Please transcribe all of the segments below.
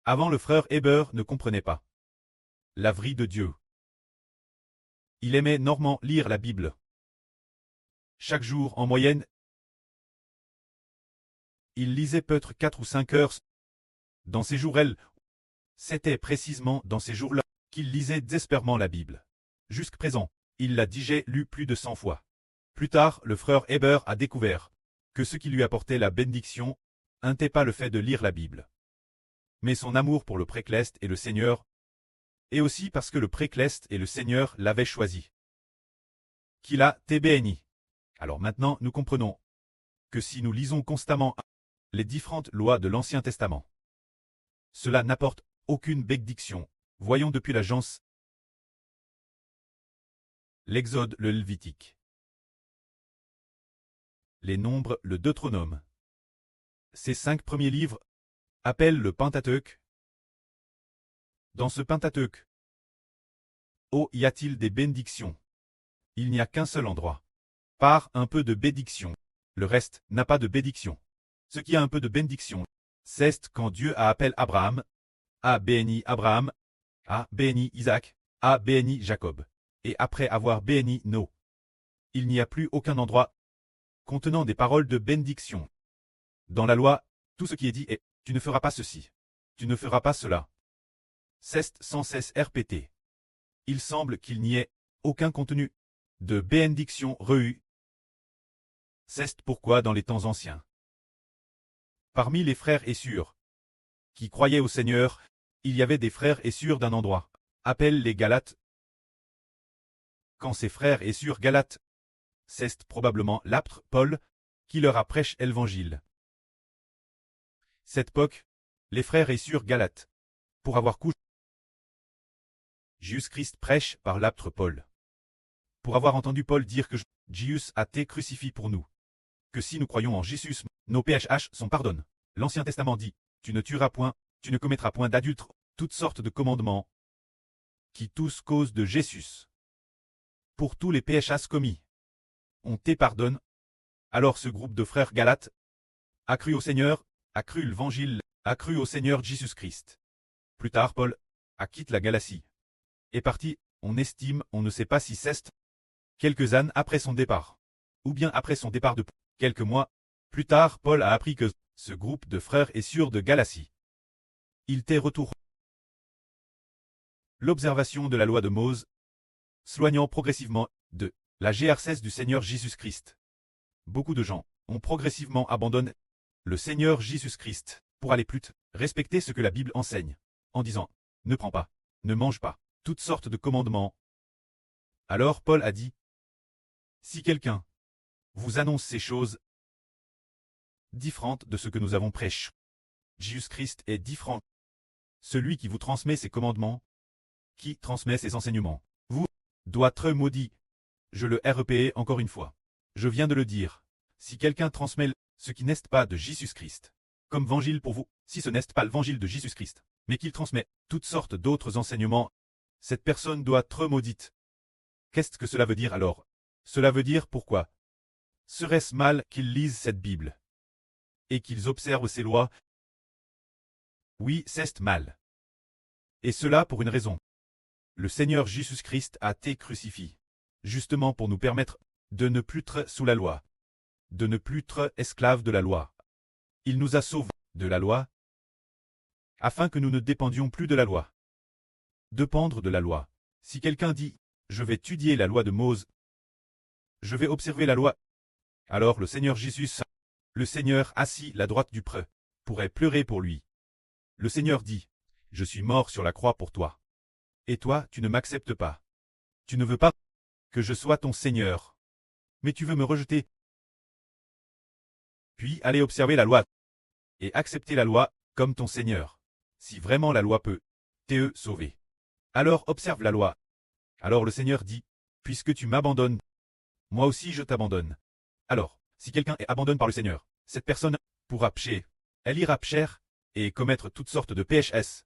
Avant, le frère Heber ne comprenait pas la vraie de Dieu. Il aimait normalement lire la Bible. Chaque jour, en moyenne, il lisait peut-être 4 ou 5 heures. Dans ces jours-là, c'était précisément dans ces jours-là qu'il lisait désespérément la Bible. Jusqu'à présent, il l'a déjà lu plus de 100 fois. Plus tard, le frère Heber a découvert que ce qui lui apportait la bénédiction n'était pas le fait de lire la Bible, mais son amour pour le précleste et le Seigneur, et aussi parce que le précleste et le Seigneur l'avaient choisi. Qu'il a été béni. Alors maintenant, nous comprenons que si nous lisons constamment les différentes lois de l'Ancien Testament, cela n'apporte aucune bénédiction. Voyons depuis l'Agence, l'Exode, le Lévitique, les Nombres, le Deutéronome. Ces 5 premiers livres appellent le Pentateuque. Dans ce Pentateuque, y a-t-il des bénédictions? Il n'y a qu'un seul endroit. Par un peu de bénédiction. Le reste n'a pas de bénédiction. Ce qui a un peu de bénédiction, c'est quand Dieu a appelé Abraham, a béni Abraham, a béni Isaac, a béni Jacob. Et après avoir béni Noé, il n'y a plus aucun endroit contenant des paroles de bénédiction. Dans la loi, tout ce qui est dit est « tu ne feras pas ceci, tu ne feras pas cela ». C'est sans cesse répété. Il semble qu'il n'y ait aucun contenu de bénédiction reçue. C'est pourquoi dans les temps anciens, parmi les frères et sœurs qui croyaient au Seigneur, il y avait des frères et sœurs d'un endroit, appellent les Galates. Quand ces frères et sœurs Galates, c'est probablement l'apôtre Paul qui leur a prêché l'évangile. Cette époque, les frères et sœurs Galates, pour avoir couché, Jésus-Christ prêche par l'apôtre Paul. Pour avoir entendu Paul dire que Jésus a été crucifié pour nous, que si nous croyons en Jésus, nos péchés sont pardonnés. L'Ancien Testament dit, tu ne tueras point, tu ne commettras point d'adultère, toutes sortes de commandements, qui tous cause de Jésus. Pour tous les péchés commis, on te pardonne. Alors ce groupe de frères Galates a cru au Seigneur, a cru l'Évangile, a cru au Seigneur Jésus-Christ. Plus tard, Paul a quitté la Galatie. Est parti, on estime, on ne sait pas si c'est quelques années après son départ, ou bien après son départ de quelques mois. Plus tard, Paul a appris que ce groupe de frères et sœurs de Galatie, il était retour. L'observation de la loi de Mose, s'éloignant progressivement de la GRCS du Seigneur Jésus-Christ. Beaucoup de gens ont progressivement abandonné le Seigneur Jésus-Christ pour aller plus respecter ce que la Bible enseigne, en disant « ne prends pas, ne mange pas », toutes sortes de commandements. Alors Paul a dit « Si quelqu'un vous annonce ces choses différentes de ce que nous avons prêché, Jésus-Christ est différent. Celui qui vous transmet ses commandements, qui transmet ses enseignements, vous doit être maudit. » Je le répète encore une fois. Je viens de le dire. Si quelqu'un transmet ce qui n'est pas de Jésus-Christ, comme évangile pour vous, si ce n'est pas l'évangile de Jésus-Christ, mais qu'il transmet toutes sortes d'autres enseignements, cette personne doit être maudite. Qu'est-ce que cela veut dire alors? Cela veut dire pourquoi serait-ce mal qu'ils lisent cette Bible et qu'ils observent ces lois? Oui, c'est mal. Et cela pour une raison. Le Seigneur Jésus-Christ a été crucifié, justement pour nous permettre de ne plus être sous la loi, de ne plus être esclaves de la loi. Il nous a sauvés de la loi, afin que nous ne dépendions plus de la loi. Dépendre de la loi. Si quelqu'un dit « Je vais étudier la loi de Mose, je vais observer la loi », alors le Seigneur Jésus, le Seigneur assis à la droite du preux, pourrait pleurer pour lui. Le Seigneur dit « Je suis mort sur la croix pour toi. Et toi, tu ne m'acceptes pas. Tu ne veux pas que je sois ton Seigneur, mais tu veux me rejeter. Puis aller observer la loi et accepter la loi comme ton Seigneur. Si vraiment la loi peut te sauver, alors observe la loi. » Alors le Seigneur dit, « Puisque tu m'abandonnes, moi aussi je t'abandonne. » Alors, si quelqu'un est abandonné par le Seigneur, cette personne pourra pécher, elle ira pécher et commettre toutes sortes de péchés,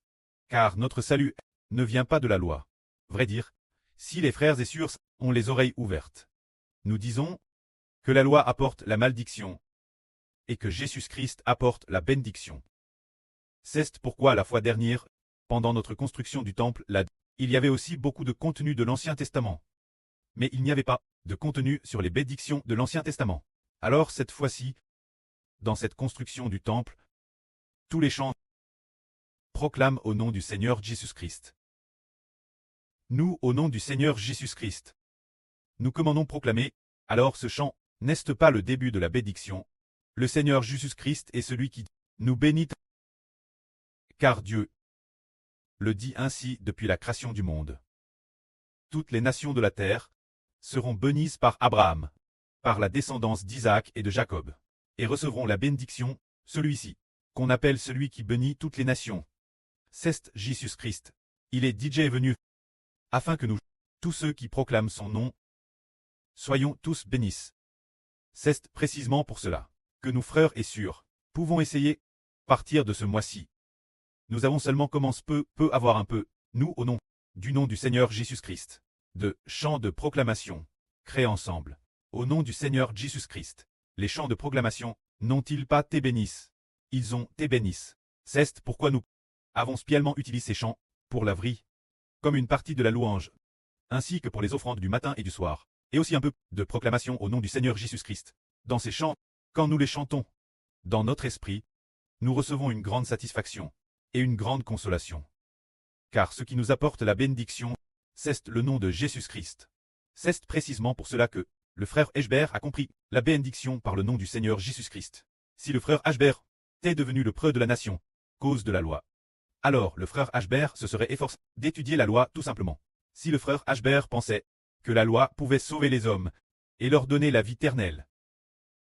car notre salut ne vient pas de la loi. Vrai dire, si les frères et sœurs ont les oreilles ouvertes, nous disons que la loi apporte la malédiction et que Jésus-Christ apporte la bénédiction. C'est pourquoi la fois dernière, pendant notre construction du temple, il y avait aussi beaucoup de contenu de l'Ancien Testament. Mais il n'y avait pas de contenu sur les bénédictions de l'Ancien Testament. Alors cette fois-ci, dans cette construction du temple, tous les chants proclament au nom du Seigneur Jésus-Christ. Nous, au nom du Seigneur Jésus-Christ, nous commandons proclamer, alors ce chant n'est pas le début de la bénédiction. Le Seigneur Jésus-Christ est celui qui nous bénit, car Dieu le dit ainsi depuis la création du monde. Toutes les nations de la terre seront bénies par Abraham, par la descendance d'Isaac et de Jacob, et recevront la bénédiction, celui-ci, qu'on appelle celui qui bénit toutes les nations. C'est Jésus-Christ. Il est déjà venu, afin que nous, tous ceux qui proclament son nom, soyons tous bénis. C'est précisément pour cela que nous, frères et sœurs, pouvons essayer, partir de ce mois-ci. Nous avons seulement commencé peu avoir un peu, nous au nom du Seigneur Jésus-Christ, de chants de proclamation, créés ensemble, au nom du Seigneur Jésus-Christ. Les chants de proclamation n'ont-ils pas été bénis? Ils ont été bénis. C'est pourquoi nous avons spécialement utilisé ces chants, pour la vraie, comme une partie de la louange, ainsi que pour les offrandes du matin et du soir, et aussi un peu de proclamation au nom du Seigneur Jésus-Christ. Dans ces chants, quand nous les chantons, dans notre esprit, nous recevons une grande satisfaction et une grande consolation. Car ce qui nous apporte la bénédiction, c'est le nom de Jésus-Christ. C'est précisément pour cela que le frère Ashbert a compris la bénédiction par le nom du Seigneur Jésus-Christ. Si le frère Ashbert était devenu le preux de la nation, cause de la loi, alors le frère Ashbert se serait efforcé d'étudier la loi tout simplement. Si le frère Ashbert pensait que la loi pouvait sauver les hommes et leur donner la vie éternelle,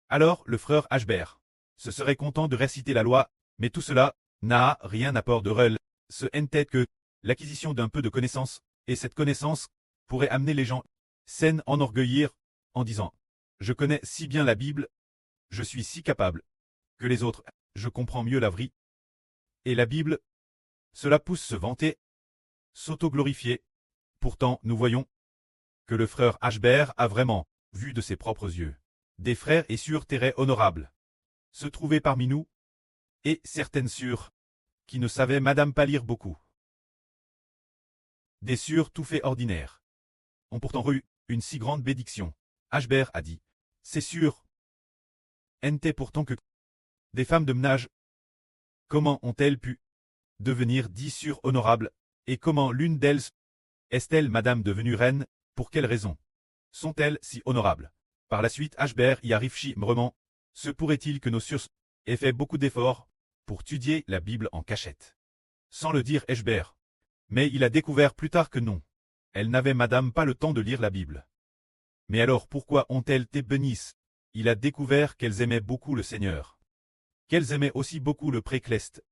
alors le frère Ashbert se serait content de réciter la loi, mais tout cela n'a rien apport de réel. Ce n'est que l'acquisition d'un peu de connaissance, et cette connaissance pourrait amener les gens sains à enorgueillir en disant « Je connais si bien la Bible, je suis si capable, que les autres, je comprends mieux la vraie. » Et la Bible, cela pousse se vanter, s'auto-glorifier. Pourtant, nous voyons que le frère Ashbert a vraiment vu de ses propres yeux des frères et sœurs très honorables se trouver parmi nous, et certaines sœurs qui ne savaient madame pas lire beaucoup. Des sœurs tout fait ordinaires ont pourtant reçu une si grande bénédiction. Ashbert a dit, c'est sûr, n'était pourtant que des femmes de ménage. Comment ont-elles pu devenir 10 sœurs honorables, et comment l'une d'elles est-elle madame devenue reine, pour quelles raisons sont-elles si honorables? Par la suite Ashbert y arrive vraiment. Se pourrait-il que nos sœurs aient fait beaucoup d'efforts pour étudier la Bible en cachette? Sans le dire Ashbert. Mais il a découvert plus tard que non. Elles n'avaient madame pas le temps de lire la Bible. Mais alors pourquoi ont-elles été bénies? Il a découvert qu'elles aimaient beaucoup le Seigneur. Qu'elles aimaient aussi beaucoup le précleste.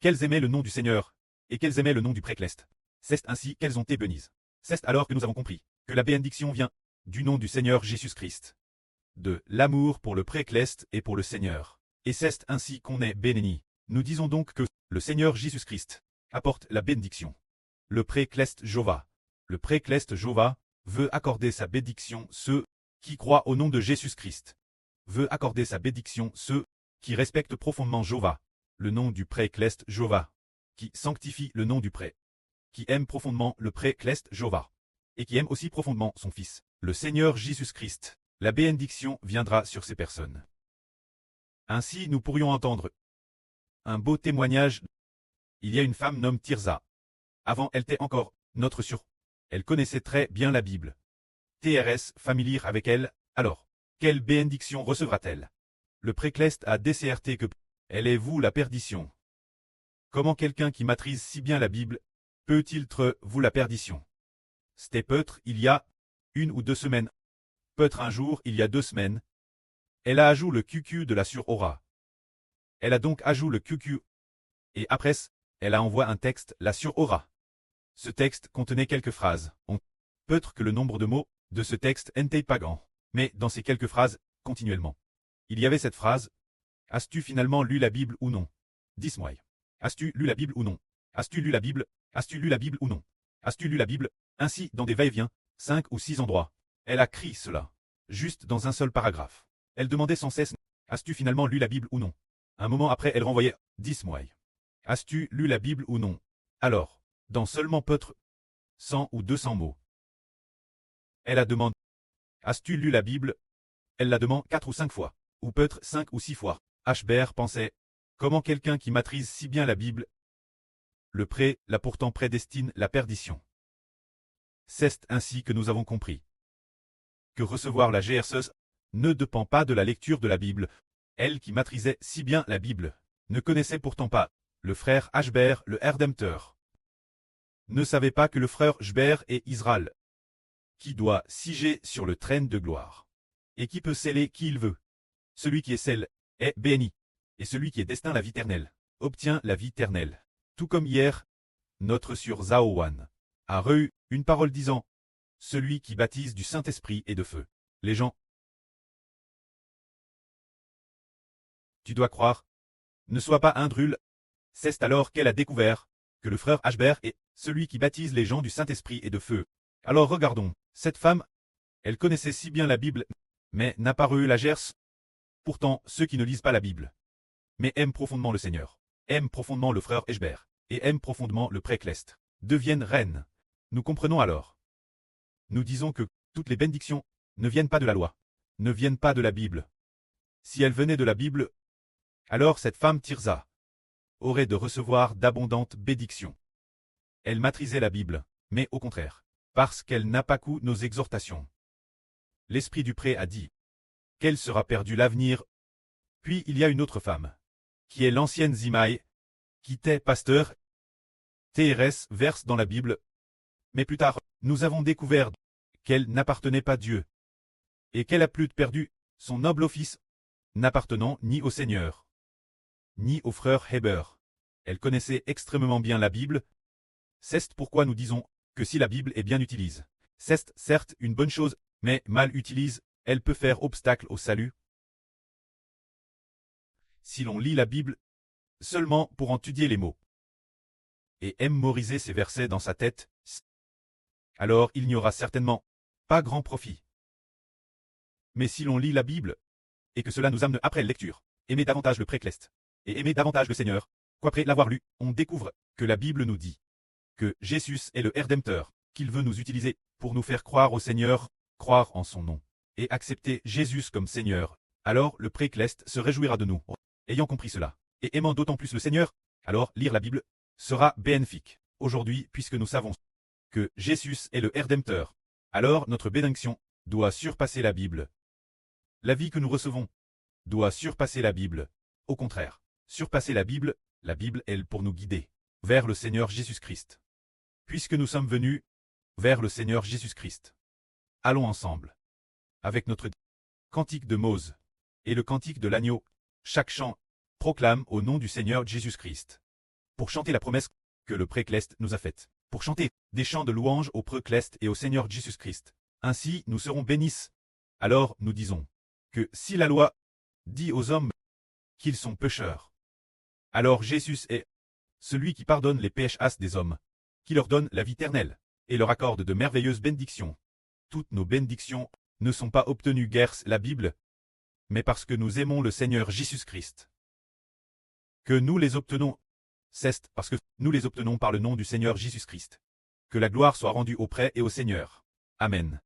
Qu'elles aimaient le nom du Seigneur, et qu'elles aimaient le nom du précleste. C'est ainsi qu'elles ont été bénies. C'est alors que nous avons compris que la bénédiction vient du nom du Seigneur Jésus-Christ, de l'amour pour le précleste et pour le Seigneur. Et c'est ainsi qu'on est béni. Nous disons donc que le Seigneur Jésus-Christ apporte la bénédiction. Le précleste Jéhovah. Le précleste Jéhovah veut accorder sa bénédiction ceux qui croient au nom de Jésus-Christ. Veut accorder sa bénédiction ceux qui respectent profondément Jéhovah, le nom du précleste Jéhovah, qui sanctifie le nom du pré, qui aime profondément le précleste Jéhovah, et qui aime aussi profondément son Fils, le Seigneur Jésus-Christ. La bénédiction viendra sur ces personnes. Ainsi nous pourrions entendre un beau témoignage. Il y a une femme nommée Tirza. Avant elle était encore notre sœur. Elle connaissait très bien la Bible. TRS familière avec elle, alors, quelle bénédiction recevra-t-elle? Le précleste a décerté que elle est vous la perdition. Comment quelqu'un qui maîtrise si bien la Bible peut-il être vous la perdition? C'était peut-être il y a 1 ou 2 semaines. Peut-être un jour il y a 2 semaines. Elle a ajouté le QQ de la sur Aura. Elle a donc ajouté le QQ. Et après, elle a envoyé un texte la sur Aura. Ce texte contenait quelques phrases. Peut-être que le nombre de mots de ce texte n'était pas grand. Mais dans ces quelques phrases, continuellement, il y avait cette phrase. As-tu finalement lu la Bible ou non? Dis-moi. As-tu lu la Bible ou non? As-tu lu la Bible? As-tu lu la Bible ou non? As-tu lu la Bible? Ainsi, dans des va-et-vient, 5 ou 6 endroits. Elle a crié cela. Juste dans un seul paragraphe. Elle demandait sans cesse. As-tu finalement lu la Bible ou non? Un moment après, elle renvoyait. Dis-moi. As-tu lu la Bible ou non? Alors, dans seulement peut-être 100 ou 200 mots. Elle a demandé. As-tu lu la Bible? Elle la demande 4 ou 5 fois, ou peut-être 5 ou 6 fois. Ashbert pensait, comment quelqu'un qui maîtrise si bien la Bible, le pré, l'a pourtant prédestine la perdition. C'est ainsi que nous avons compris que recevoir la GRSE ne dépend pas de la lecture de la Bible. Elle qui maîtrisait si bien la Bible, ne connaissait pourtant pas le frère Ashbert, le Rédempteur. Ne savait pas que le frère Ashbert est Israël, qui doit siéger sur le trône de gloire, et qui peut sceller qui il veut. Celui qui est scellé est béni, et celui qui est destin la vie éternelle obtient la vie éternelle. Tout comme hier, notre sur Zaowan a reçu une parole disant, celui qui baptise du Saint-Esprit et de feu. Les gens, tu dois croire, ne sois pas un drôle. C'est alors qu'elle a découvert que le frère Ashbert est celui qui baptise les gens du Saint-Esprit et de feu. Alors regardons, cette femme, elle connaissait si bien la Bible, mais n'a pas reçu la gerce. Pourtant, ceux qui ne lisent pas la Bible, mais aiment profondément le Seigneur, aiment profondément le frère Ashbert, et aiment profondément le pré-Clest, deviennent reines. Nous comprenons alors. Nous disons que toutes les bénédictions ne viennent pas de la loi, ne viennent pas de la Bible. Si elles venaient de la Bible, alors cette femme Tirza aurait de recevoir d'abondantes bénédictions. Elle maîtrisait la Bible, mais au contraire, parce qu'elle n'a pas cru nos exhortations. L'esprit du pré a dit qu'elle sera perdue l'avenir. Puis il y a une autre femme, qui est l'ancienne Zimaï, qui était pasteur. TRS verse dans la Bible. Mais plus tard, nous avons découvert qu'elle n'appartenait pas à Dieu, et qu'elle a plus perdu son noble office, n'appartenant ni au Seigneur, ni au frère Heber. Elle connaissait extrêmement bien la Bible. C'est pourquoi nous disons que si la Bible est bien utilisée, c'est certes une bonne chose, mais mal utilisée, elle peut faire obstacle au salut. Si l'on lit la Bible seulement pour en étudier les mots et mémoriser ces versets dans sa tête, alors il n'y aura certainement pas grand profit. Mais si l'on lit la Bible, et que cela nous amène après lecture, aimer davantage le pré-Clest, et aimer davantage le Seigneur, qu'après l'avoir lu, on découvre que la Bible nous dit que Jésus est le Rédempteur, qu'il veut nous utiliser pour nous faire croire au Seigneur, croire en son nom, et accepter Jésus comme Seigneur. Alors le pré-Clest se réjouira de nous. Ayant compris cela, et aimant d'autant plus le Seigneur, alors lire la Bible sera bénéfique. Aujourd'hui, puisque nous savons que Jésus est le Rédempteur, alors notre bénédiction doit surpasser la Bible. La vie que nous recevons doit surpasser la Bible. Au contraire, surpasser la Bible est pour nous guider vers le Seigneur Jésus-Christ. Puisque nous sommes venus vers le Seigneur Jésus-Christ, allons ensemble, avec notre cantique de Mose et le cantique de l'agneau, chaque chant proclame au nom du Seigneur Jésus-Christ. Pour chanter la promesse que le pré-Clest nous a faite, pour chanter des chants de louange au pré-Clest et au Seigneur Jésus-Christ. Ainsi nous serons bénis. Alors nous disons que si la loi dit aux hommes qu'ils sont pécheurs, alors Jésus est celui qui pardonne les péchés des hommes, qui leur donne la vie éternelle, et leur accorde de merveilleuses bénédictions. Toutes nos bénédictions ne sont pas obtenues guère la Bible, mais parce que nous aimons le Seigneur Jésus-Christ. Que nous les obtenons, c'est parce que nous les obtenons par le nom du Seigneur Jésus-Christ. Que la gloire soit rendue auprès et au Seigneur. Amen.